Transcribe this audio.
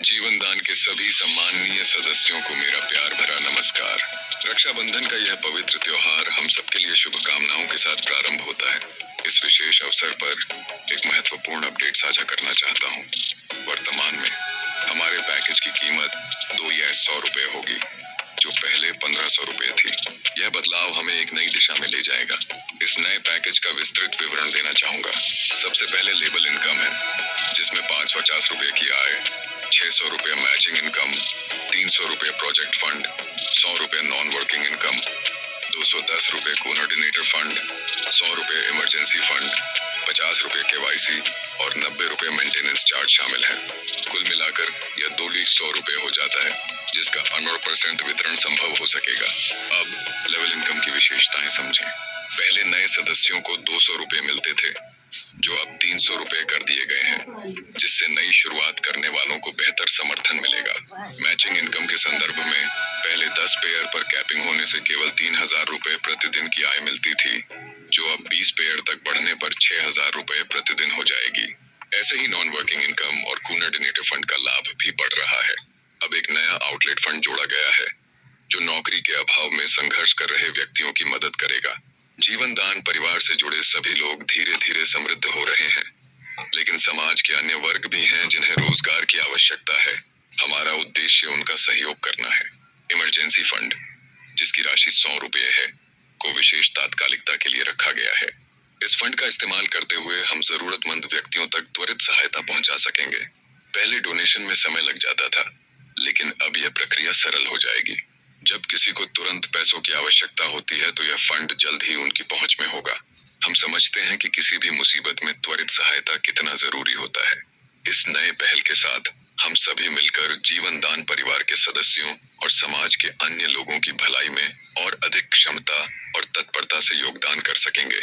जीवन दान के सभी सम्माननीय सदस्यों को मेरा प्यार भरा नमस्कार। रक्षाबंधन का यह पवित्र त्योहार हम सबके लिए शुभकामनाओं के साथ प्रारंभ होता है। इस विशेष अवसर पर एक महत्वपूर्ण अपडेट साझा करना चाहता हूँ। वर्तमान में हमारे पैकेज की कीमत 2 या 100 रुपए होगी, जो पहले 1500 रुपए थी। यह बदलाव हमें एक नई दिशा में ले जाएगा। इस नए पैकेज का विस्तृत विवरण देना चाहूंगा। सबसे पहले लेबल इनकम है, जिसमें 550 रुपए की आय, 600 रुपए मैचिंग इनकम, 300 रुपए प्रोजेक्ट फंड, 100 रुपए नॉन वर्किंग इनकम, 210 रुपए कोऑर्डिनेटर फंड, 100 रुपए इमरजेंसी फंड, 50 रुपए केवाईसी और 90 रुपए मेंटेनेंस चार्ज शामिल है। कुल मिलाकर यह 2,100 रुपए हो जाता है, जिसका 100% वितरण संभव हो सकेगा। अब लेवल इनकम की विशेषताएं समझें। पहले नए सदस्यों को 200 रुपए मिलते थे, जो अब 300 रुपए कर दिए गए हैं, जिससे नई शुरुआत करने वालों को बेहतर समर्थन मिलेगा। मैचिंग इनकम के संदर्भ में पहले 10 पेयर पर कैपिंग होने से केवल 3,000 रुपए प्रतिदिन की आय मिलती थी, जो अब 20 पेयर तक बढ़ने पर 6,000 रुपए प्रतिदिन हो जाएगी। ऐसे ही नॉन वर्किंग इनकम और कोऑर्डिनेटर फंड का लाभ भी बढ़ रहा है। अब एक नया आउटलेट फंड जोड़ा गया है, जो नौकरी के अभाव में संघर्ष कर रहे व्यक्तियों की मदद करेगा। जीवन दान परिवार से जुड़े सभी लोग धीरे धीरे समृद्ध हो रहे हैं, लेकिन समाज के अन्य वर्ग भी हैं जिन्हें रोजगार की आवश्यकता है। हमारा उद्देश्य उनका सहयोग करना है। इमरजेंसी फंड, जिसकी राशि 100 रुपये है, को विशेष तात्कालिकता के लिए रखा गया है। इस फंड का इस्तेमाल करते हुए हम जरूरतमंद व्यक्तियों तक त्वरित सहायता पहुंचा सकेंगे। पहले डोनेशन में समय लग जाता था, लेकिन अब यह प्रक्रिया सरल हो जाएगी। जब किसी को तुरंत पैसों की आवश्यकता होती है, तो यह फंड जल्द ही उनकी पहुंच में होगा। हम समझते हैं कि किसी भी मुसीबत में त्वरित सहायता कितना जरूरी होता है। इस नए पहल के साथ हम सभी मिलकर जीवन दान परिवार के सदस्यों और समाज के अन्य लोगों की भलाई में और अधिक क्षमता और तत्परता से योगदान कर सकेंगे।